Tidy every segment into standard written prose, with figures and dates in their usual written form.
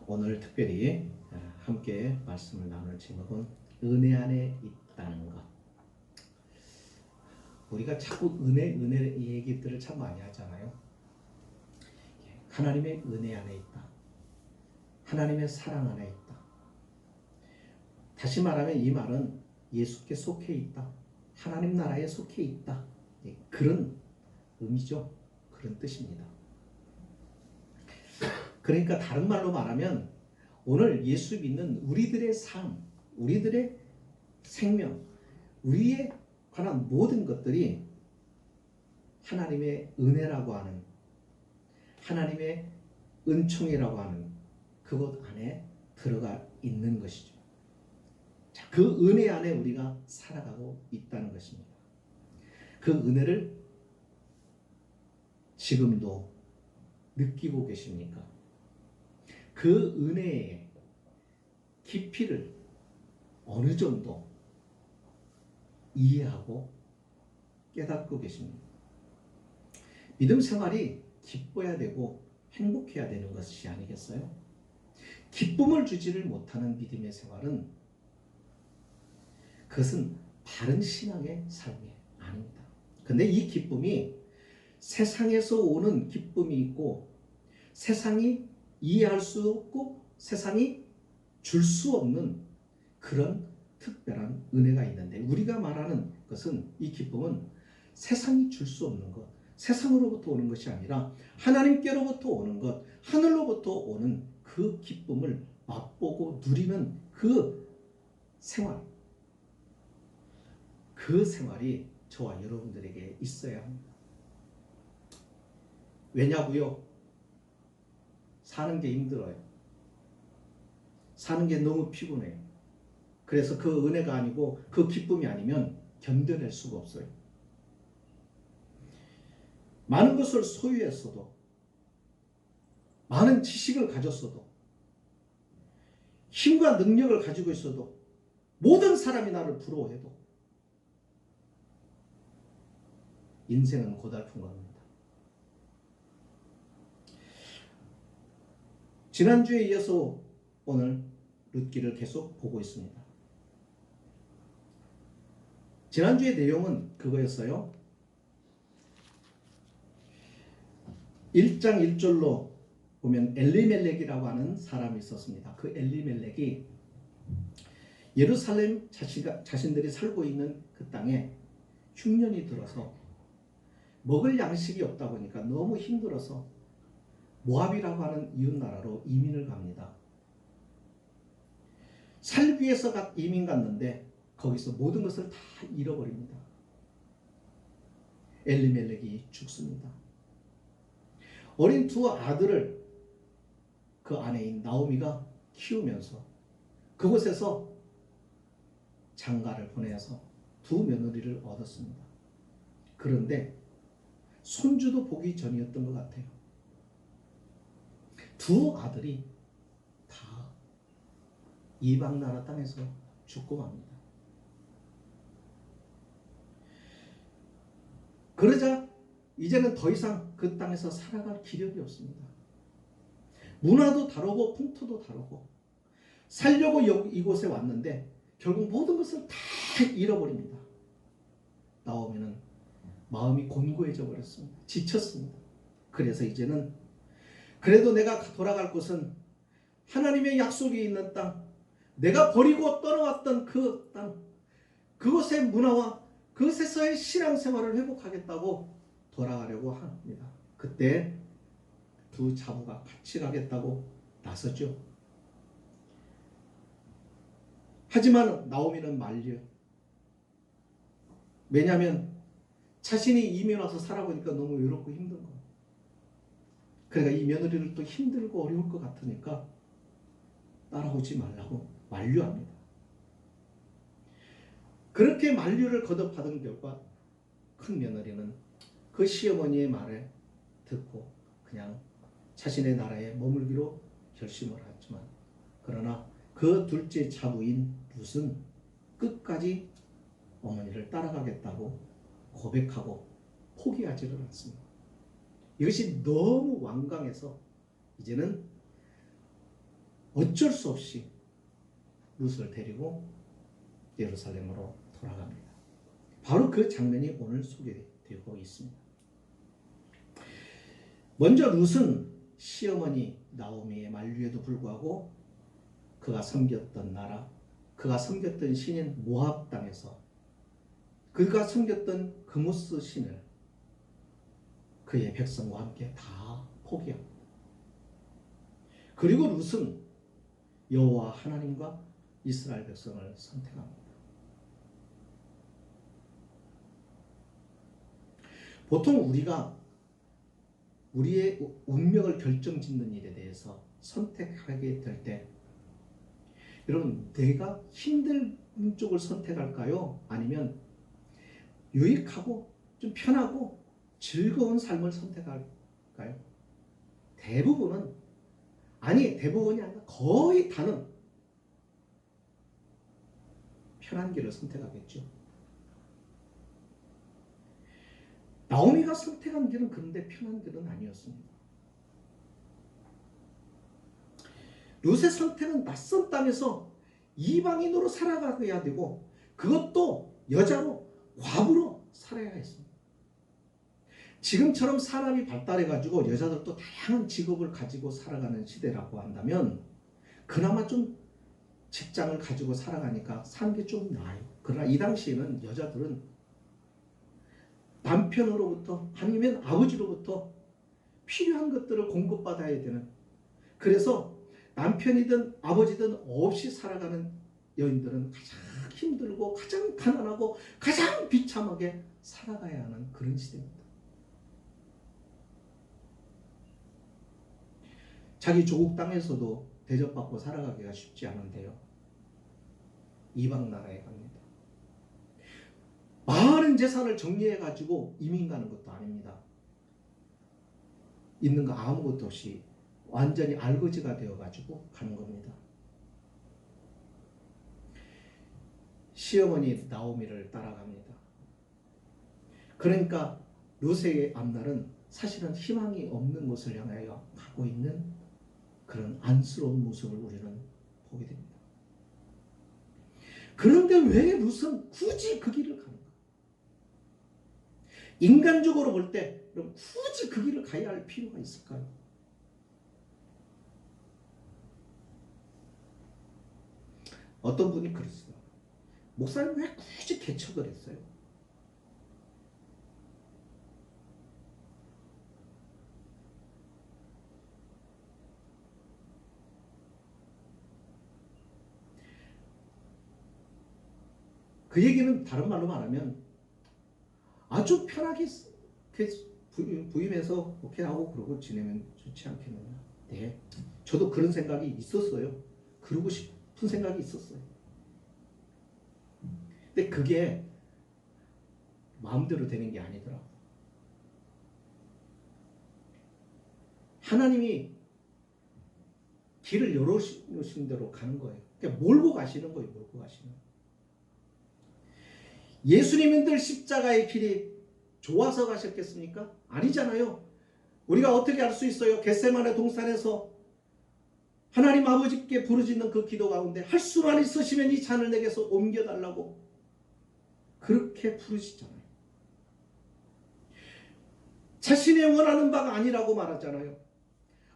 오늘 특별히 함께 말씀을 나눌 제목은 은혜 안에 있다는 것. 우리가 자꾸 은혜 얘기들을 참 많이 하잖아요. 하나님의 은혜 안에 있다. 하나님의 사랑 안에 있다. 다시 말하면 이 말은 예수께 속해 있다. 하나님 나라에 속해 있다. 그런 의미죠. 그런 뜻입니다. 그러니까 다른 말로 말하면 오늘 예수 믿는 우리들의 삶, 우리들의 생명, 우리에 관한 모든 것들이 하나님의 은혜라고 하는, 하나님의 은총이라고 하는 그곳 안에 들어가 있는 것이죠. 자, 그 은혜 안에 우리가 살아가고 있다는 것입니다. 그 은혜를 지금도 느끼고 계십니까? 그 은혜의 깊이를 어느 정도 이해하고 깨닫고 계십니까? 믿음 생활이 기뻐야 되고 행복해야 되는 것이 아니겠어요? 기쁨을 주지를 못하는 믿음의 생활은 그것은 바른 신앙의 삶이 아닙니다. 근데 이 기쁨이 세상에서 오는 기쁨이 있고 세상이 이해할 수 없고 세상이 줄 수 없는 그런 특별한 은혜가 있는데, 우리가 말하는 것은, 이 기쁨은 세상이 줄 수 없는 것, 세상으로부터 오는 것이 아니라 하나님께로부터 오는 것, 하늘로부터 오는 그 기쁨을 맛보고 누리는 그 생활, 그 생활이 저와 여러분들에게 있어야 합니다. 왜냐고요? 사는 게 힘들어요. 사는 게 너무 피곤해요. 그래서 그 은혜가 아니고 그 기쁨이 아니면 견뎌낼 수가 없어요. 많은 것을 소유했어도, 많은 지식을 가졌어도, 힘과 능력을 가지고 있어도, 모든 사람이 나를 부러워해도 인생은 고달픈 겁니다. 지난주에 이어서 오늘 룻기를 계속 보고 있습니다. 지난주의 내용은 그거였어요. 1장 1절로 보면 엘리멜렉이라고 하는 사람이 있었습니다. 그 엘리멜렉이 예루살렘 자신들이 살고 있는 그 땅에 흉년이 들어서 먹을 양식이 없다 보니까 너무 힘들어서 모압이라고 하는 이웃나라로 이민을 갑니다. 살기 위해서 이민 갔는데 거기서 모든 것을 다 잃어버립니다. 엘리멜렉이 죽습니다. 어린 두 아들을 그 아내인 나오미가 키우면서 그곳에서 장가를 보내서 두 며느리를 얻었습니다. 그런데 손주도 보기 전이었던 것 같아요. 두 아들이 다 이방 나라 땅에서 죽고 맙니다. 그러자 이제는 더 이상 그 땅에서 살아갈 기력이 없습니다. 문화도 다르고 풍토도 다르고 살려고 이곳에 왔는데 결국 모든 것을 다 잃어버립니다. 나오미는 마음이 곤고해져 버렸습니다. 지쳤습니다. 그래서 이제는 그래도 내가 돌아갈 곳은 하나님의 약속이 있는 땅, 내가 버리고 떠나왔던 그 땅, 그곳의 문화와 그곳에서의 신앙생활을 회복하겠다고 돌아가려고 합니다. 그때 두 자부가 같이 가겠다고 나섰죠. 하지만 나오미는 말려요. 왜냐하면 자신이 이민 와서 살아보니까 너무 외롭고 힘든 거예요. 그러니까 이 며느리를 또 힘들고 어려울 것 같으니까 따라오지 말라고 만류합니다. 그렇게 만류를 거듭받은 결과 큰 며느리는 그 시어머니의 말을 듣고 그냥 자신의 나라에 머물기로 결심을 했지만, 그러나 그 둘째 자부인 룻은 끝까지 어머니를 따라가겠다고 고백하고 포기하지를 않습니다. 이것이 너무 완강해서 이제는 어쩔 수 없이 룻을 데리고 예루살렘으로 돌아갑니다. 바로 그 장면이 오늘 소개되고 있습니다. 먼저 룻은 시어머니 나오미의 만류에도 불구하고 그가 섬겼던 나라, 그가 섬겼던 신인 모압 땅에서 그가 섬겼던 그모스 신을 그의 백성과 함께 다 포기합니다. 그리고 룻은 여호와 하나님과 이스라엘 백성을 선택합니다. 보통 우리가 우리의 운명을 결정짓는 일에 대해서 선택하게 될 때, 여러분, 내가 힘든 쪽을 선택할까요? 아니면 유익하고 좀 편하고 즐거운 삶을 선택할까요? 대부분이 아니라 거의 다는 편한 길을 선택하겠죠. 나오미가 선택한 길은 그런데 편한 길은 아니었습니다. 룻의 선택은 낯선 땅에서 이방인으로 살아가야 되고, 그것도 여자로, 과부로 살아야 했습니다. 지금처럼 산업이 발달해가지고 여자들도 다양한 직업을 가지고 살아가는 시대라고 한다면 그나마 좀 직장을 가지고 살아가니까 사는 게 좀 나아요. 그러나 이 당시에는 여자들은 남편으로부터 아니면 아버지로부터 필요한 것들을 공급받아야 되는, 그래서 남편이든 아버지든 없이 살아가는 여인들은 가장 힘들고 가장 가난하고 가장 비참하게 살아가야 하는 그런 시대입니다. 자기 조국 땅에서도 대접받고 살아가기가 쉽지 않은데요, 이방 나라에 갑니다. 많은 재산을 정리해가지고 이민 가는 것도 아닙니다. 있는 거 아무것도 없이 완전히 알거지가 되어가지고 가는 겁니다. 시어머니 나오미를 따라갑니다. 그러니까 룻의 앞날은 사실은 희망이 없는 곳을 향하여 가고 있는 그런 안쓰러운 모습을 우리는 보게 됩니다. 그런데 왜 룻은 굳이 그 길을 가는가? 인간적으로 볼 때 그럼 굳이 그 길을 가야 할 필요가 있을까요? 어떤 분이 그랬어요. 목사님 왜 굳이 개척을 했어요? 그 얘기는 다른 말로 말하면 아주 편하게 부임해서 그렇게 하고 그러고 지내면 좋지 않겠느냐. 네, 저도 그런 생각이 있었어요. 그러고 싶은 생각이 있었어요. 근데 그게 마음대로 되는 게 아니더라고요. 하나님이 길을 열어주신 대로 가는 거예요. 그러니까 몰고 가시는 거예요. 몰고 가시는 거예요. 예수님들 십자가의 길이 좋아서 가셨겠습니까? 아니잖아요. 우리가 어떻게 알 수 있어요? 겟세마네 동산에서 하나님 아버지께 부르짖는 그 기도 가운데 할 수만 있으시면 이 잔을 내게서 옮겨달라고 그렇게 부르시잖아요. 자신의 원하는 바가 아니라고 말하잖아요.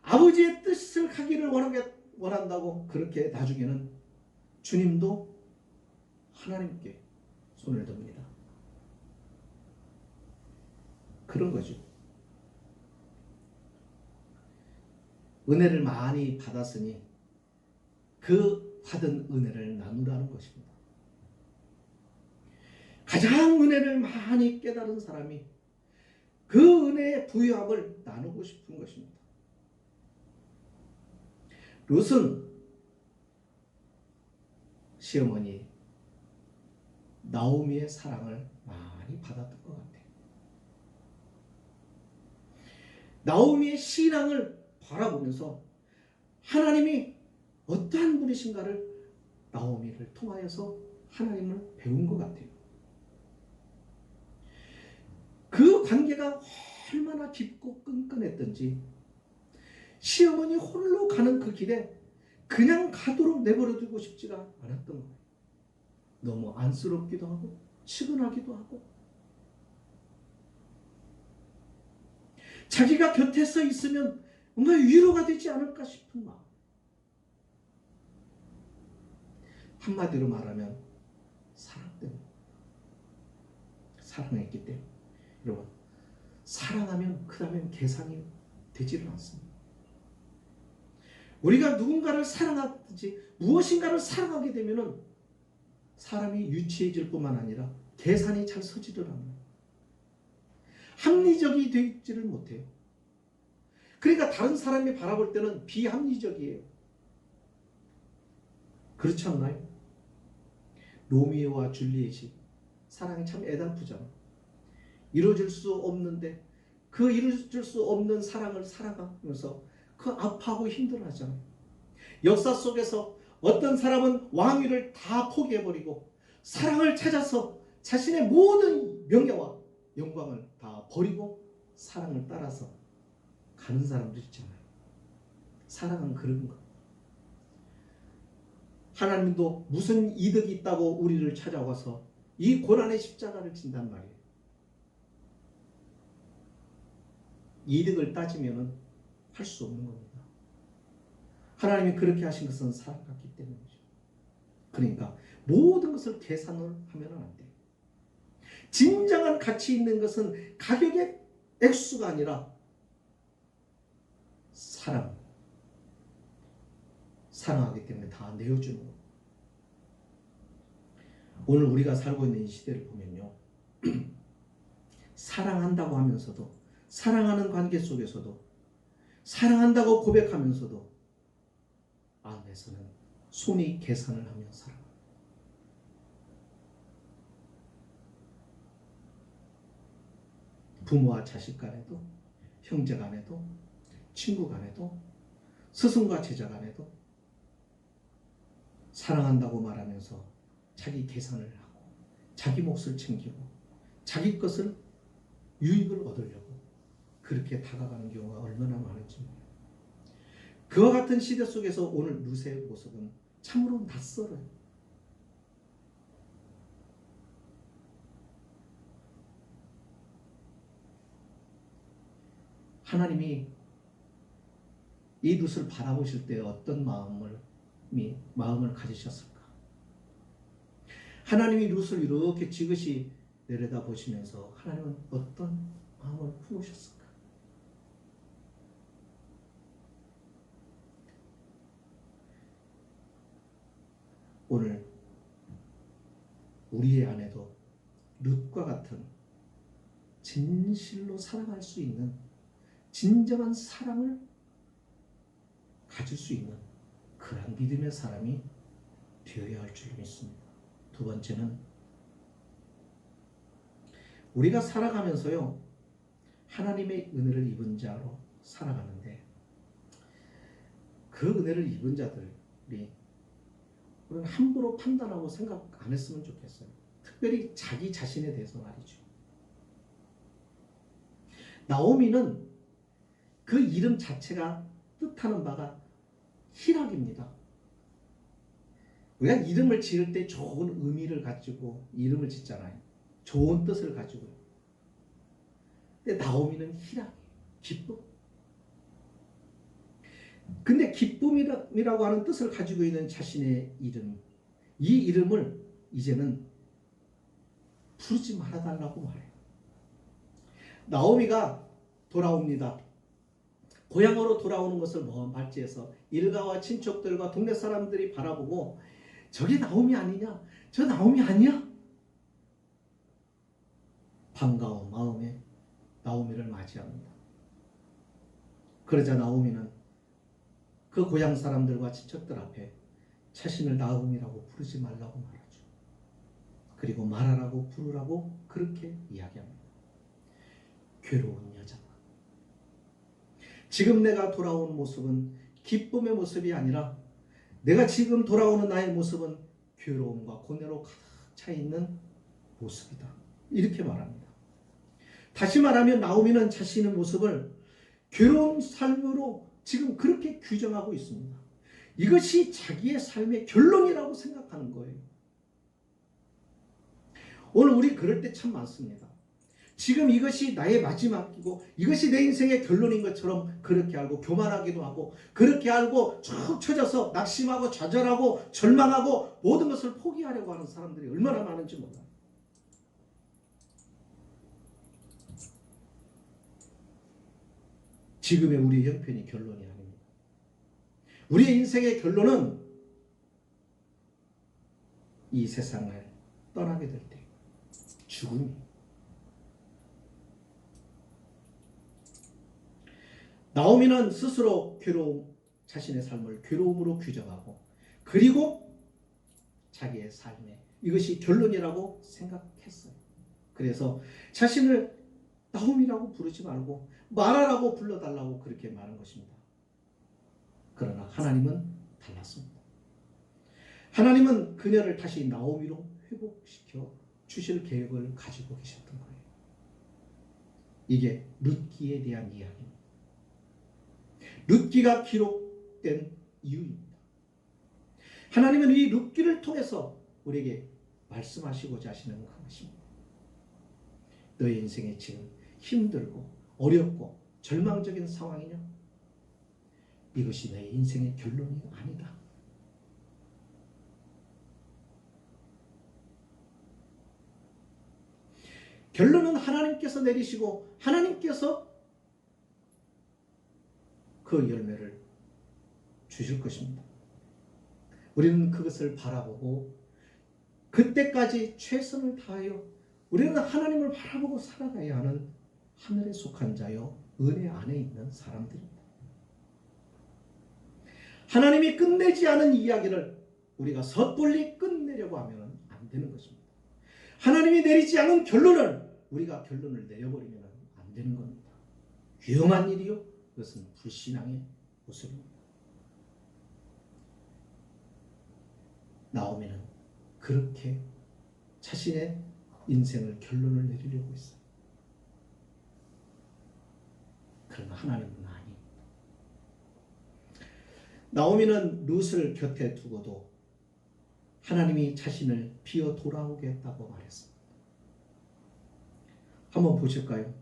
아버지의 뜻을 하기를 원한다고 그렇게 나중에는 주님도 하나님께 손을 듭니다. 그런 거죠. 은혜를 많이 받았으니 그 받은 은혜를 나누라는 것입니다. 가장 은혜를 많이 깨달은 사람이 그 은혜의 부유함을 나누고 싶은 것입니다. 룻은 시어머니 나오미의 사랑을 많이 받았던 것 같아요. 나오미의 신앙을 바라보면서 하나님이 어떠한 분이신가를 나오미를 통하여서 하나님을 배운 것 같아요. 그 관계가 얼마나 깊고 끈끈했던지 시어머니 홀로 가는 그 길에 그냥 가도록 내버려두고 싶지가 않았던 거예요. 너무 안쓰럽기도 하고 측은하기도 하고 자기가 곁에 서 있으면 뭔가 위로가 되지 않을까 싶은 마음. 한마디로 말하면 사랑 때문에. 사랑했기 때문에. 여러분, 사랑하면 그 다음엔 계산이 되지는 않습니다. 우리가 누군가를 사랑하든지 무엇인가를 사랑하게 되면 사람이 유치해질 뿐만 아니라 계산이 잘 서지를 않아요. 합리적이 되지를 못해요. 그러니까 다른 사람이 바라볼 때는 비합리적이에요. 그렇지 않나요? 로미오와 줄리엣이 사랑이 참 애달프잖아. 이루어질 수 없는데 그 이루어질 수 없는 사랑을 살아가면서 그 아파하고 힘들어하잖아요. 역사 속에서 어떤 사람은 왕위를 다 포기해버리고 사랑을 찾아서 자신의 모든 명예와 영광을 다 버리고 사랑을 따라서 가는 사람들 있잖아요. 사랑은 그런 거. 하나님도 무슨 이득이 있다고 우리를 찾아와서 이 고난의 십자가를 진단 말이에요. 이득을 따지면 할 수 없는 겁니다. 하나님이 그렇게 하신 것은 사랑 같기 때문이죠. 그러니까 모든 것을 계산을 하면 안 돼요. 진정한 가치 있는 것은 가격의 액수가 아니라 사랑하기 때문에 다 내어주는 거예요. 오늘 우리가 살고 있는 이 시대를 보면요. 사랑한다고 하면서도 사랑하는 관계 속에서도 사랑한다고 고백하면서도 안에서는 손이 계산을 하며 살아갑니다. 부모와 자식 간에도 형제 간에도 친구 간에도 스승과 제자 간에도 사랑한다고 말하면서 자기 계산을 하고 자기 몫을 챙기고 자기 것을 유익을 얻으려고 그렇게 다가가는 경우가 얼마나 많은지 몰라요. 그와 같은 시대 속에서 오늘 루세의 모습은 참으로 낯설어요. 하나님이 이 룻을 바라보실 때 어떤 마음을 가지셨을까? 하나님이 룻을 이렇게 지그시 내려다 보시면서 하나님은 어떤 마음을 품으셨을까? 오늘 우리의 안에도 룻과 같은 진실로 사랑할 수 있는 진정한 사랑을 가질 수 있는 그런 믿음의 사람이 되어야 할 줄 믿습니다. 두 번째는 우리가 살아가면서요 하나님의 은혜를 입은 자로 살아가는데 그 은혜를 입은 자들이 우리는 함부로 판단하고 생각 안 했으면 좋겠어요. 특별히 자기 자신에 대해서 말이죠. 나오미는 그 이름 자체가 뜻하는 바가 희락입니다. 우리가 이름을 지을 때 좋은 의미를 가지고 이름을 짓잖아요. 좋은 뜻을 가지고요. 근데 나오미는 희락이에요. 기쁨. 근데 기쁨이라고 하는 뜻을 가지고 있는 자신의 이름, 이 이름을 이제는 부르지 말아달라고 말해요. 나오미가 돌아옵니다. 고향으로 돌아오는 것을 먼 발치에서 일가와 친척들과 동네 사람들이 바라보고 저게 나오미 아니냐? 저 나오미 아니야? 반가운 마음에 나오미를 맞이합니다. 그러자 나오미는 그 고향 사람들과 친척들 앞에 자신을 나오미라고 부르지 말라고 말하죠. 그리고 말하라고 부르라고 그렇게 이야기합니다. 괴로운 여자. 지금 내가 돌아온 모습은 기쁨의 모습이 아니라 내가 지금 돌아오는 나의 모습은 괴로움과 고뇌로 가득 차 있는 모습이다. 이렇게 말합니다. 다시 말하면 나오미는 자신의 모습을 괴로운 삶으로 지금 그렇게 규정하고 있습니다. 이것이 자기의 삶의 결론이라고 생각하는 거예요. 오늘 우리 그럴 때 참 많습니다. 지금 이것이 나의 마지막이고 이것이 내 인생의 결론인 것처럼 그렇게 알고 교만하기도 하고 그렇게 알고 쭉 처져서 낙심하고 좌절하고 절망하고 모든 것을 포기하려고 하는 사람들이 얼마나 많은지 몰라요. 지금의 우리 형편이 결론이 아닙니다. 우리의 인생의 결론은 이 세상을 떠나게 될 때 죽음이. 나오미는 스스로 자신의 삶을 괴로움으로 규정하고 그리고 자기의 삶에 이것이 결론이라고 생각했어요. 그래서 자신을 나오미라고 부르지 말고 마라라고 불러달라고 그렇게 말한 것입니다. 그러나 하나님은 달랐습니다. 하나님은 그녀를 다시 나오미로 회복시켜 주실 계획을 가지고 계셨던 거예요. 이게 룻기에 대한 이야기입니다. 룻기가 기록된 이유입니다. 하나님은 이 룻기를 통해서 우리에게 말씀하시고자 하시는 것입니다. 너의 인생에 지금 힘들고 어렵고 절망적인 상황이냐? 이것이 내 인생의 결론이 아니다. 결론은 하나님께서 내리시고 하나님께서 그 열매를 주실 것입니다. 우리는 그것을 바라보고 그때까지 최선을 다하여 우리는 하나님을 바라보고 살아가야 하는 하늘에 속한 자여 은혜 안에 있는 사람들입니다. 하나님이 끝내지 않은 이야기를 우리가 섣불리 끝내려고 하면 안 되는 것입니다. 하나님이 내리지 않은 결론을 우리가 결론을 내려버리면 안 되는 겁니다. 위험한 일이요. 그것은 불신앙의 모습입니다. 나오미는 그렇게 자신의 인생을 결론을 내리려고 했어요. 그러나 하나님은 아닙니다. 나오미는 룻을 곁에 두고도 하나님이 자신을 비어 돌아오게 했다고 말했습니다. 한번 보실까요?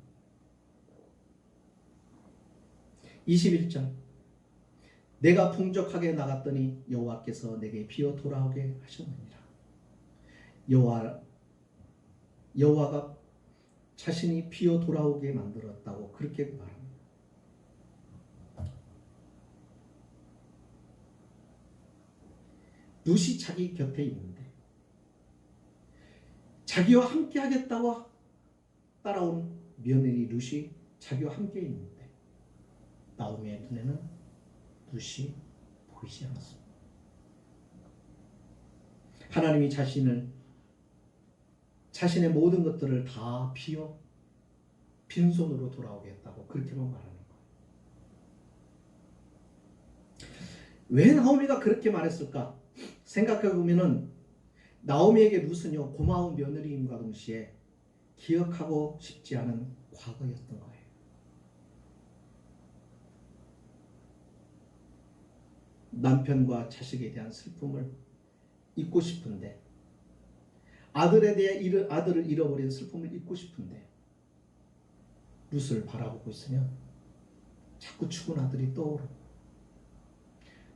21절 내가 풍족하게 나갔더니 여호와께서 내게 비어 돌아오게 하셨느니라. 여호와가 자신이 비어 돌아오게 만들었다고 그렇게 말합니다. 룻이 자기 곁에 있는데 자기와 함께 하겠다고 따라온 며느리 룻이 자기와 함께 있는데 나오미의 눈에는 룻이 보이지 않았습니다. 하나님이 자신의 모든 것들을 다 비워 빈손으로 돌아오게 했다고 그렇게만 말하는 거예요. 왜 나오미가 그렇게 말했을까? 생각해 보면은 나오미에게 룻은요 고마운 며느리임과 동시에 기억하고 싶지 않은 과거였던 거예요. 남편과 자식에 대한 슬픔을 잊고 싶은데 아들을 잃어버린 슬픔을 잊고 싶은데 룻을 바라보고 있으면 자꾸 죽은 아들이 떠오르고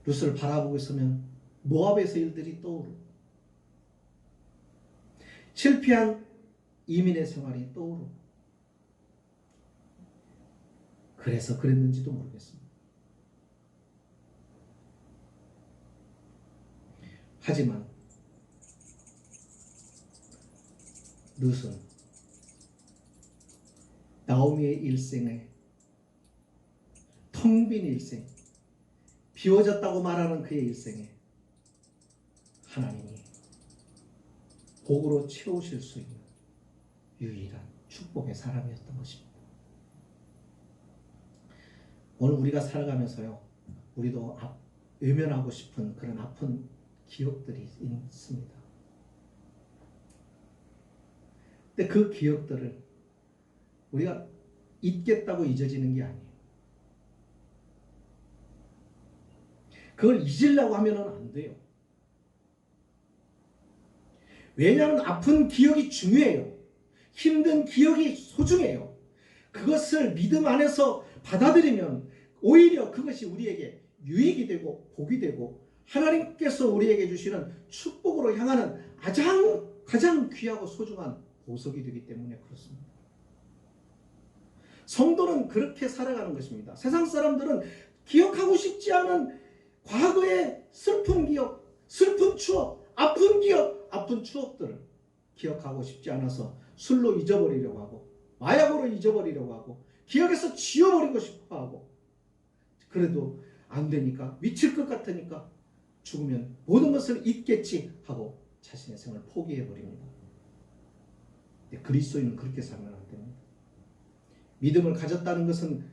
룻을 바라보고 있으면 모압에서 일들이 떠오르고 실패한 이민의 생활이 떠오르고 그래서 그랬는지도 모르겠습니다. 하지만 룻은 나오미의 일생에 텅 빈 일생, 비워졌다고 말하는 그의 일생에 하나님이 복으로 채우실 수 있는 유일한 축복의 사람이었던 것입니다. 오늘 우리가 살아가면서요, 우리도 외면하고 싶은 그런 아픈 기억들이 있습니다. 근데 그 기억들을 우리가 잊겠다고 잊어지는 게 아니에요. 그걸 잊으려고 하면 안 돼요. 왜냐하면 아픈 기억이 중요해요. 힘든 기억이 소중해요. 그것을 믿음 안에서 받아들이면 오히려 그것이 우리에게 유익이 되고 복이 되고 하나님께서 우리에게 주시는 축복으로 향하는 가장 귀하고 소중한 보석이 되기 때문에 그렇습니다. 성도는 그렇게 살아가는 것입니다. 세상 사람들은 기억하고 싶지 않은 과거의 슬픈 기억, 슬픈 추억, 아픈 기억, 아픈 추억들을 기억하고 싶지 않아서 술로 잊어버리려고 하고 마약으로 잊어버리려고 하고 기억에서 지워버리고 싶어하고 그래도 안 되니까 미칠 것 같으니까 죽으면 모든 것을 잊겠지 하고 자신의 생을 포기해버립니다. 그리스도인은 그렇게 살면 안 됩니다. 믿음을 가졌다는 것은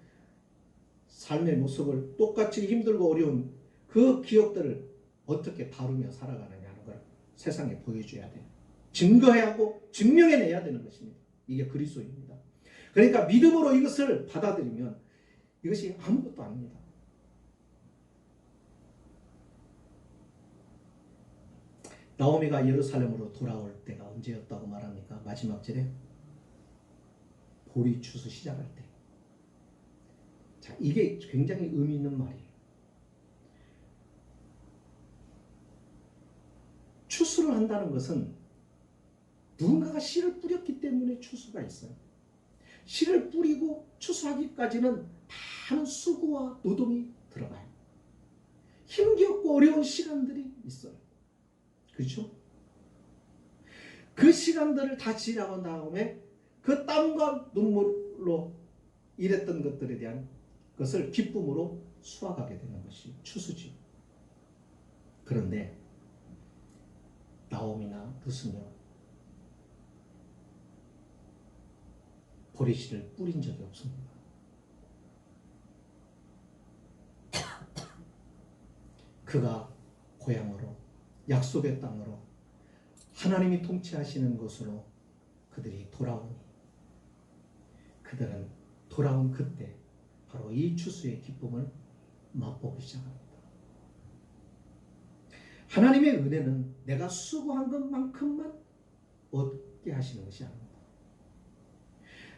삶의 모습을 똑같이 힘들고 어려운 그 기억들을 어떻게 다루며 살아가느냐는 걸 세상에 보여줘야 돼요. 증거해야 하고 증명해내야 되는 것입니다. 이게 그리스도입니다. 그러니까 믿음으로 이것을 받아들이면 이것이 아무것도 아닙니다. 나오미가 예루살렘으로 돌아올 때가 언제였다고 말합니까? 마지막 절에 보리 추수 시작할 때. 자, 이게 굉장히 의미 있는 말이에요. 추수를 한다는 것은 누군가가 씨를 뿌렸기 때문에 추수가 있어요. 씨를 뿌리고 추수하기까지는 많은 수고와 노동이 들어가요. 힘겹고 어려운 시간들이 있어요. 그렇죠? 그 시간들을 다 지나고 다음에 그 땀과 눈물로 일했던 것들에 대한 것을 기쁨으로 수확하게 되는 것이 추수지. 그런데 나오미나 룻은요 보리씨를 뿌린 적이 없습니다. 그가 고향으로 약속의 땅으로 하나님이 통치하시는 곳으로 그들이 돌아오니 그들은 돌아온 그때 바로 이 추수의 기쁨을 맛보기 시작합니다. 하나님의 은혜는 내가 수고한 것만큼만 얻게 하시는 것이 아닙니다.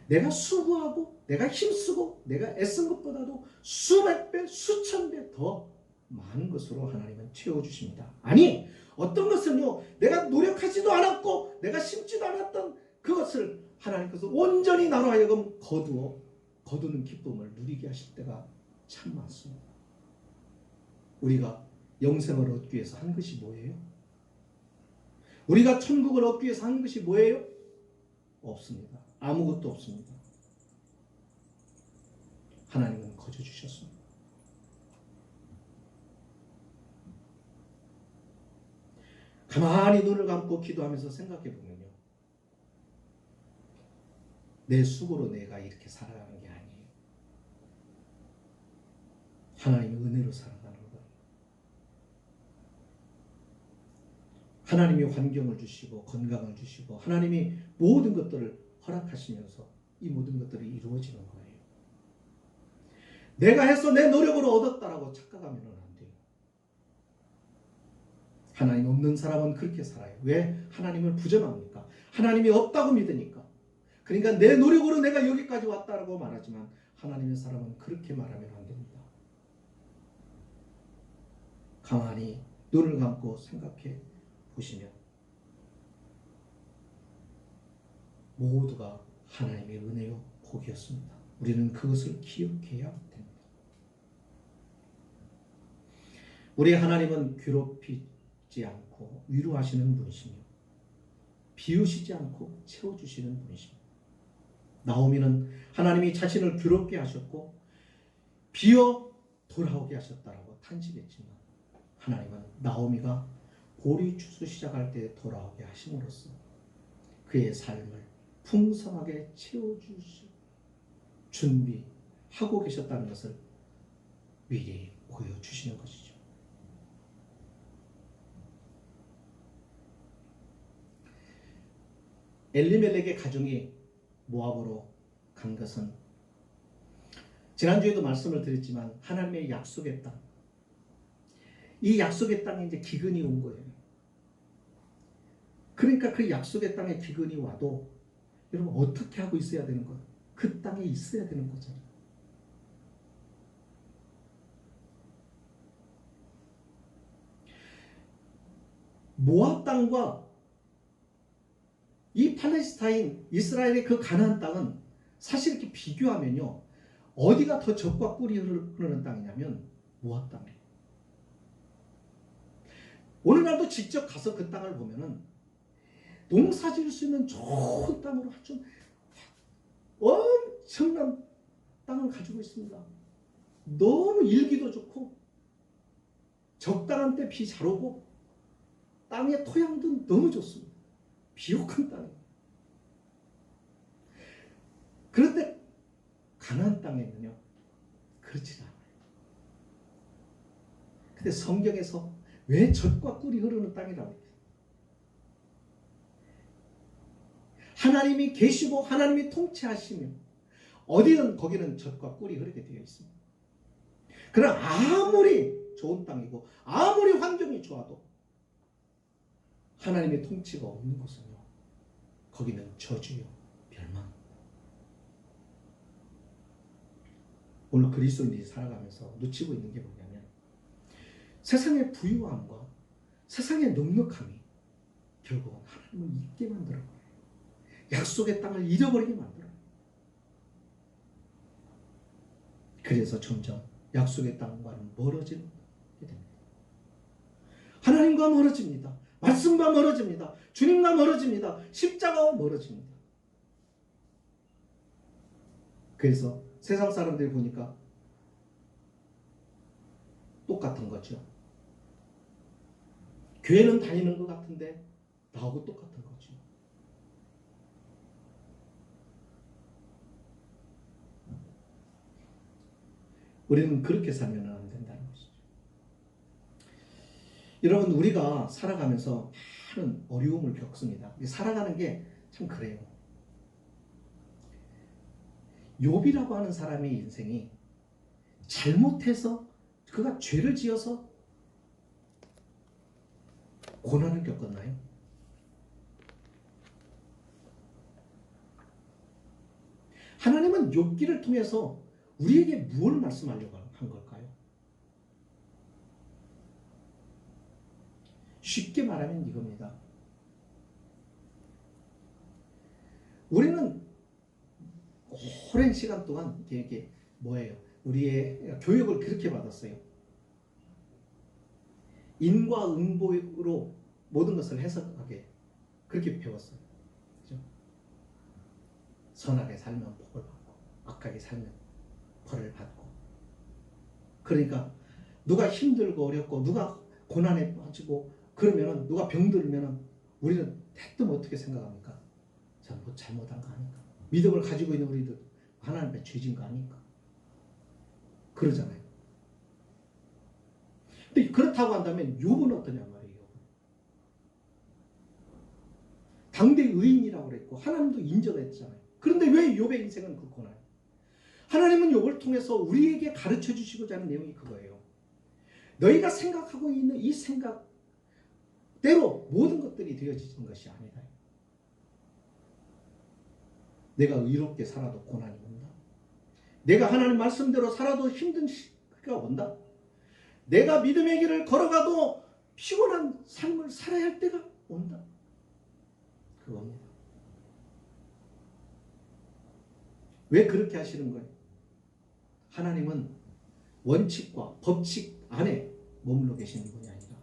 내가 수고하고 내가 힘쓰고 내가 애쓴 것보다도 수백 배, 수천 배 더 많은 것으로 하나님은 채워주십니다. 아니, 어떤 것은요 내가 노력하지도 않았고 내가 심지도 않았던 그것을 하나님께서 온전히 나로 하여금 거두는 기쁨을 누리게 하실 때가 참 많습니다. 우리가 영생을 얻기 위해서 한 것이 뭐예요? 우리가 천국을 얻기 위해서 한 것이 뭐예요? 없습니다. 아무것도 없습니다. 하나님은 거저 주셨습니다. 가만히 눈을 감고 기도하면서 생각해 보면요, 내 수고로 내가 이렇게 살아가는 게 아니에요. 하나님의 은혜로 살아가는 거예요. 하나님이 환경을 주시고 건강을 주시고 하나님이 모든 것들을 허락하시면서 이 모든 것들이 이루어지는 거예요. 내가 해서 내 노력으로 얻었다라고 착각하면 안 돼요. 하나님 없는 사람은 그렇게 살아요. 왜? 하나님을 부정합니까? 하나님이 없다고 믿으니까. 그러니까 내 노력으로 내가 여기까지 왔다라고 말하지만 하나님의 사람은 그렇게 말하면 안 됩니다. 가만히 눈을 감고 생각해 보시면 모두가 하나님의 은혜요 복이었습니다. 우리는 그것을 기억해야 됩니다. 우리 하나님은 괴롭히지 않고 위로하시는 분이시며 비우시지 않고 채워주시는 분이십니다. 나오미는 하나님이 자신을 괴롭게 하셨고 비어 돌아오게 하셨다라고 탄식했지만 하나님은 나오미가 보리 추수 시작할 때 돌아오게 하심으로써 그의 삶을 풍성하게 채워주시 준비하고 계셨다는 것을 미리 보여주시는 것이죠. 엘리멜렉의 가정이 모압으로 간 것은 지난주에도 말씀을 드렸지만 하나님의 약속의 땅, 이 약속의 땅에 이제 기근이 온 거예요. 그러니까 그 약속의 땅에 기근이 와도 여러분 어떻게 하고 있어야 되는 거예요? 그 땅에 있어야 되는 거잖아요. 모압 땅과 이 팔레스타인 이스라엘의 그 가나안 땅은 사실 이렇게 비교하면요, 어디가 더 젖과 꿀이 흐르는 땅이냐면 모압 땅이에요. 오늘날도 직접 가서 그 땅을 보면은 농사 지을 수 있는 좋은 땅으로 아주 엄청난 땅을 가지고 있습니다. 너무 일기도 좋고 적당한 때 비 잘 오고 땅의 토양도 너무 좋습니다. 비옥한 땅이에요. 그런데 가나안 땅에는요 그렇지 않아요. 근데 성경에서 왜 젖과 꿀이 흐르는 땅이라고 해요? 하나님이 계시고 하나님이 통치하시며 어디든 거기는 젖과 꿀이 흐르게 되어 있습니다. 그러나 아무리 좋은 땅이고 아무리 환경이 좋아도 하나님의 통치가 없는 곳은요, 거기는 저주요 멸망. 오늘 그리스도인들이 살아가면서 놓치고 있는 게 뭐냐면 세상의 부유함과 세상의 넉넉함이 결국은 하나님을 잊게 만들어요. 약속의 땅을 잃어버리게 만들어요. 그래서 점점 약속의 땅과는 멀어지게 됩니다. 하나님과 멀어집니다. 말씀과 멀어집니다. 주님과 멀어집니다. 십자가와 멀어집니다. 그래서 세상 사람들이 보니까 똑같은 거죠. 교회는 다니는 것 같은데 나하고 똑같은 거죠. 우리는 그렇게 살면 안 된다는 것이죠. 여러분, 우리가 살아가면서 많은 어려움을 겪습니다. 살아가는 게 참 그래요. 욥이라고 하는 사람의 인생이 잘못해서 그가 죄를 지어서 고난을 겪었나요? 하나님은 욥기를 통해서 우리에게 무엇을 말씀하려고 한 걸까요? 쉽게 말하면 이겁니다. 우리는 오랜 시간 동안 이게 뭐예요? 우리의 교육을 그렇게 받았어요. 인과 응보로 모든 것을 해석하게 그렇게 배웠어요. 그렇죠? 선하게 살면 복을 받고 악하게 살면 벌을 받고. 그러니까 누가 힘들고 어렵고 누가 고난에 빠지고 그러면은 누가 병들면은 우리는 대뜸 어떻게 생각합니까? 전 뭐 잘못한 거 아닐까? 믿음을 가지고 있는 우리들 하나님 앞에 죄진 거 아닐까? 그러잖아요. 근데 그렇다고 한다면 욥은 어떠냐 말이에요. 당대 의인이라고 그랬고 하나님도 인정했잖아요. 그런데 왜 욥의 인생은 그렇구나? 하나님은 욥을 통해서 우리에게 가르쳐 주시고자 하는 내용이 그거예요. 너희가 생각하고 있는 이 생각대로 모든 것들이 되어지는 것이 아니다. 내가 의롭게 살아도 고난이 온다. 내가 하나님 말씀대로 살아도 힘든 시기가 온다. 내가 믿음의 길을 걸어가도 피곤한 삶을 살아야 할 때가 온다. 그겁니다. 왜 그렇게 하시는 거예요? 하나님은 원칙과 법칙 안에 머물러 계시는 분이 아니라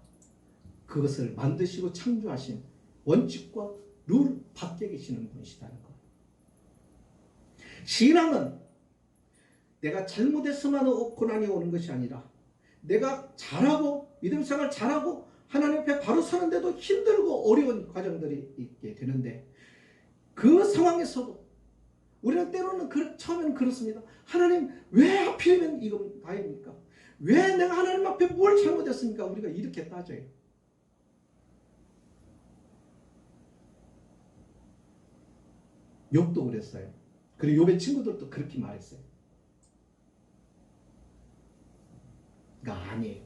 그것을 만드시고 창조하신 원칙과 룰 밖에 계시는 분이시다는 것. 신앙은 내가 잘못했으면 고난이 오는 것이 아니라 내가 잘하고 믿음 생활 잘하고 하나님 앞에 바로 서는데도 힘들고 어려운 과정들이 있게 되는데 그 상황에서도 우리는 때로는 처음에는 그렇습니다. 하나님 왜 하필이면 이건 다입니까? 왜 내가 하나님 앞에 뭘 잘못했습니까? 우리가 이렇게 따져요. 욥도 그랬어요. 그리고 욥의 친구들도 그렇게 말했어요. 그러니까 아니에요.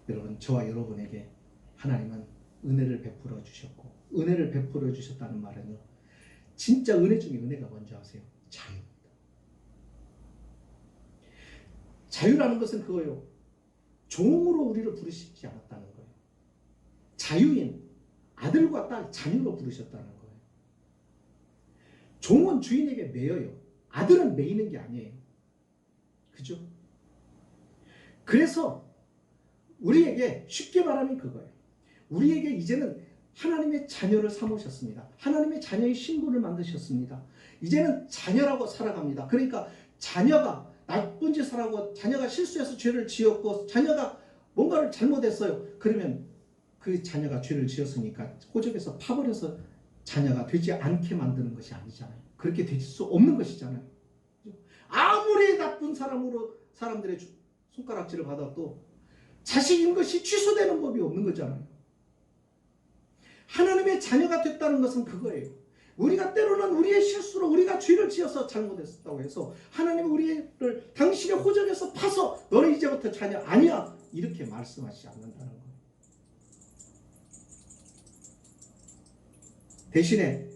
여러분, 저와 여러분에게 하나님은 은혜를 베풀어 주셨고, 은혜를 베풀어 주셨다는 말은요, 진짜 은혜 중에 은혜가 뭔지 아세요? 자유입니다. 자유라는 것은 그거예요. 종으로 우리를 부르시지 않았다는 거예요. 자유인 아들과 딸, 자녀로 부르셨다는 거예요. 종은 주인에게 매여요. 아들은 매이는 게 아니에요. 그죠? 그래서 우리에게 쉽게 말하면 그거예요. 우리에게 이제는 하나님의 자녀를 삼으셨습니다. 하나님의 자녀의 신분을 만드셨습니다. 이제는 자녀라고 살아갑니다. 그러니까 자녀가 나쁜 짓을 하고 자녀가 실수해서 죄를 지었고 자녀가 뭔가를 잘못했어요. 그러면 그 자녀가 죄를 지었으니까 호적에서 파버려서 자녀가 되지 않게 만드는 것이 아니잖아요. 그렇게 될 수 없는 것이잖아요. 아무리 나쁜 사람으로 사람들의 손가락질을 받아도 자식인 것이 취소되는 법이 없는 거잖아요. 하나님의 자녀가 됐다는 것은 그거예요. 우리가 때로는 우리의 실수로 우리가 죄를 지어서 잘못했다고 해서 하나님은 우리를 당신의 호적에서 파서 너는 이제부터 자녀 아니야 이렇게 말씀하시지 않는다는 거예요. 대신에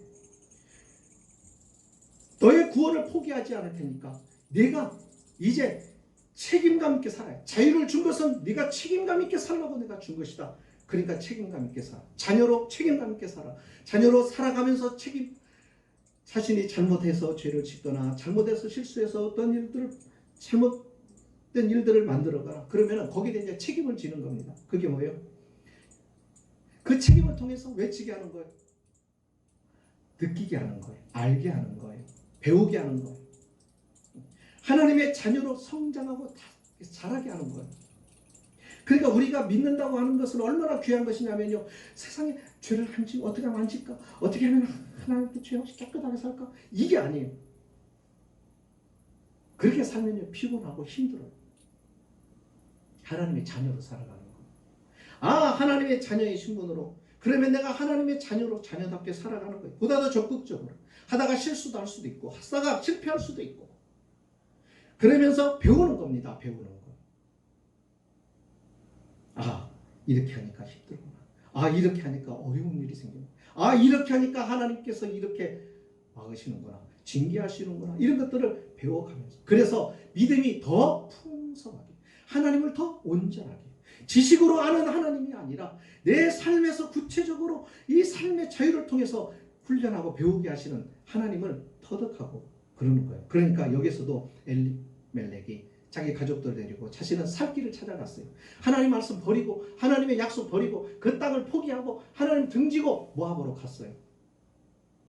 너의 구원을 포기하지 않을 테니까 내가 이제 책임감 있게 살아요. 자유를 준 것은 네가 책임감 있게 살라고 내가 준 것이다. 그러니까 책임감 있게 살아. 자녀로 책임감 있게 살아. 자녀로 살아가면서 자신이 잘못해서 죄를 짓거나 잘못해서 실수해서 어떤 일들을 잘못된 일들을 만들어가라. 그러면 거기에 대해 책임을 지는 겁니다. 그게 뭐예요? 그 책임을 통해서 외치게 하는 거예요. 느끼게 하는 거예요. 알게 하는 거예요. 배우게 하는 거예요. 하나님의 자녀로 성장하고 자라게 하는 거예요. 그러니까 우리가 믿는다고 하는 것은 얼마나 귀한 것이냐면요. 세상에 죄를 어떻게 하면 안 질까? 어떻게 하면 하나님께 죄 없이 깨끗하게 살까? 이게 아니에요. 그렇게 살면요. 피곤하고 힘들어요. 하나님의 자녀로 살아가는 거예요. 하나님의 자녀의 신분으로. 그러면 내가 하나님의 자녀로 자녀답게 살아가는 거예요. 보다 더 적극적으로. 하다가 실수도 할 수도 있고 하다가 실패할 수도 있고 그러면서 배우는 겁니다. 배우는 거. 이렇게 하니까 힘들구나. 이렇게 하니까 어려운 일이 생기구나. 이렇게 하니까 하나님께서 이렇게 막으시는구나. 징계하시는구나. 이런 것들을 배워가면서. 그래서 믿음이 더 풍성하게, 하나님을 더 온전하게, 지식으로 아는 하나님이 아니라 내 삶에서 구체적으로 이 삶의 자유를 통해서 훈련하고 배우게 하시는 하나님을 터득하고 그러는 거예요. 그러니까 여기서도 엘리멜렉이 자기 가족들 데리고 자신은 살 길을 찾아갔어요. 하나님 말씀 버리고 하나님의 약속 버리고 그 땅을 포기하고 하나님 등지고 모압으로 갔어요.